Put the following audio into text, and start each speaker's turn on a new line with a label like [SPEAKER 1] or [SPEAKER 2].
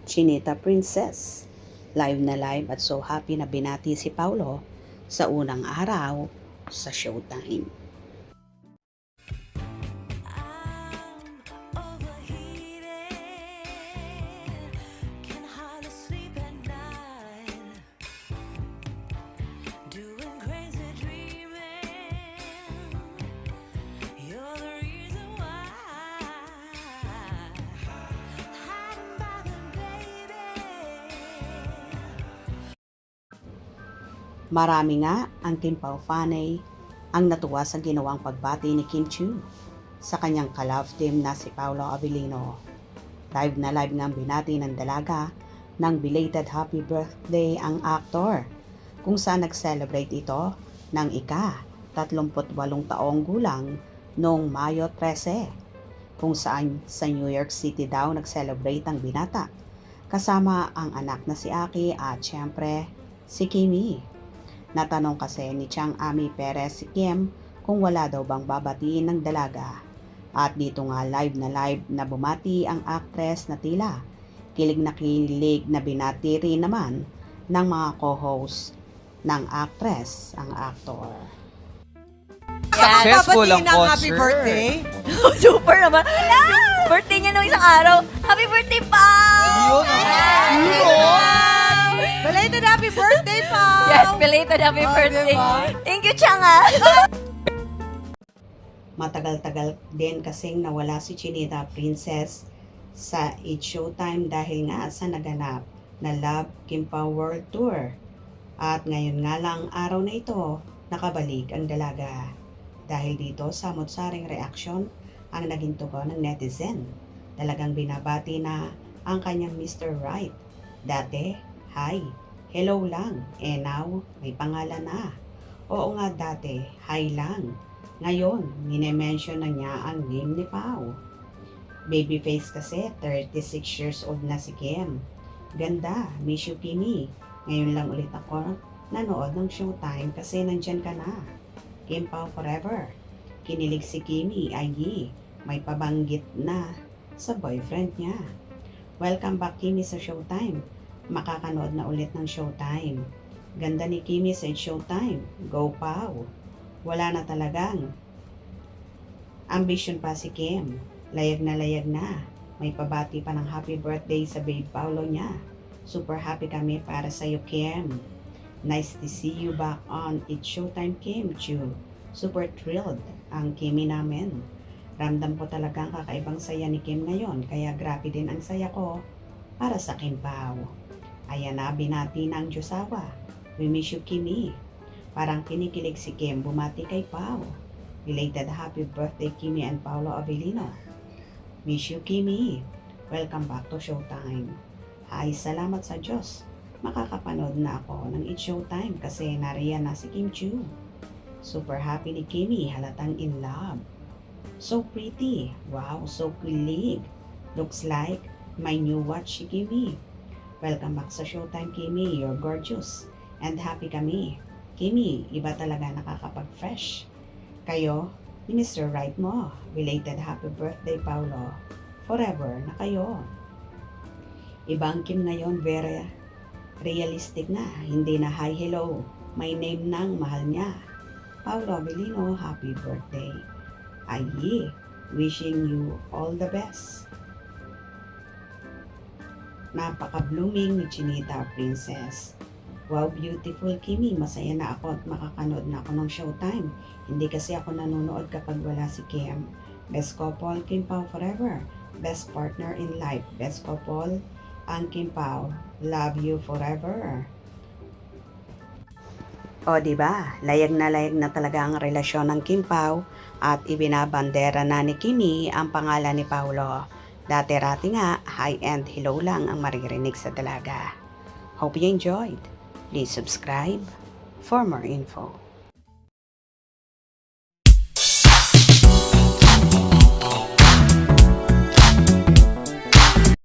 [SPEAKER 1] Chinita Princess. Live na live at so happy na binati si Paulo sa unang araw sa Showtime. Marami nga ang Kim Pao fanay ang natuwa sa ginawang pagbati ni Kim Chiu sa kanyang ka-love team na si Paolo Avellino. Live na live nga ang binati ng dalaga ng belated happy birthday ang aktor, kung saan nag-celebrate ito ng ika-38 taong gulang noong Mayo 13, kung saan sa New York City daw nag-celebrate ang binata, kasama ang anak na si Aki at syempre si Kimi. Natanong kasi ni Chang Ami Perez si Kim kung wala daw bang babatiin ng dalaga. At dito nga live na bumati ang actress na tila kilig na binati rin naman ng mga co-host ng actress ang aktor.
[SPEAKER 2] Successful ang
[SPEAKER 3] Happy
[SPEAKER 2] concert.
[SPEAKER 3] birthday.
[SPEAKER 4] Super naman. Birthday niya nung isang araw. Happy birthday, Pao!
[SPEAKER 3] Belated happy birthday, Pao!
[SPEAKER 4] Yes, belated happy
[SPEAKER 3] Oh,
[SPEAKER 4] birthday.
[SPEAKER 3] diba?
[SPEAKER 4] Thank you, Changa.
[SPEAKER 1] Matagal-tagal din kasing nawala si Chinita Princess sa It's Showtime dahil nga sa naganap na Love Kim Pao World Tour. At ngayon nga lang araw na ito, nakabalik ang dalaga. Dahil dito, samot-saring reaksyon ang naging tugon ng netizen. Talagang binabati na ang kanyang Mr. Right. Dati, hi, hello lang. Now, may pangalan na. Oo nga dati, hi lang. Ngayon, mine-mention na niya ang name ni Pao. Babyface kasi, 36 years old na si Kim. Ganda, miss you Kimi. Ngayon lang ulit ako nanood ng Showtime kasi nandyan ka na. Kim Pao forever. Kinilig si Kimi, ay may pabanggit na sa boyfriend niya. Welcome back Kimi sa Showtime. Makakanood na ulit ng Showtime. Ganda ni Kimi sa Showtime. Go Pao. Wala na talagang ambition pa si Kim. Layag na. May pabati pa ng happy birthday sa babe Paolo niya. Super happy kami para sa iyo Kim. Nice to see you back on It's Showtime Kim Chiu. Super thrilled ang Kimi namin. Ramdam ko talaga ang kakaibang saya ni Kim ngayon, kaya grabe din ang saya ko para sa Kim Pao. Ayan na, binati ng Diyosawa. We miss you Kimi. Parang kinikilig si Kim, bumati kay Pao. Related happy birthday Kimi and Paolo Avellino. Miss you Kimi. Welcome back to Showtime. Ay, salamat sa Diyos. Makakapanood na ako ng It's Showtime kasi nariyan na si Kim Chiu. Super happy ni Kimi, halatang in love. So pretty. Wow, so kilig. Looks like my new watch si Kimi. Welcome back sa Showtime Kimi, you're gorgeous. And happy kami. Kimi, iba talaga nakakapag-fresh. Kayo, ni Mr. Right mo. Related happy birthday Paolo. Forever na kayo. Ibang Kim ngayon, very realistic na. Hindi na hi, hello. My name nang mahal niya. Paolo Avellino, happy birthday. Ay, wishing you all the best. Napaka-blooming ni Chinita Princess. Wow, beautiful Kimi. Masaya na ako at makakanood na ako ng Showtime. Hindi kasi ako nanonood kapag wala si Kim. Best couple, Kim Pao forever. Best partner in life. Best couple, ang Kim Pao. Love you forever. O diba, layag na talaga ang relasyon ng Kim Pao at ibinabandera na ni Kimi ang pangalan ni Paolo. Dati-rati nga, high-end hello lang ang maririnig sa dalaga. Hope you enjoyed. Please subscribe for more info.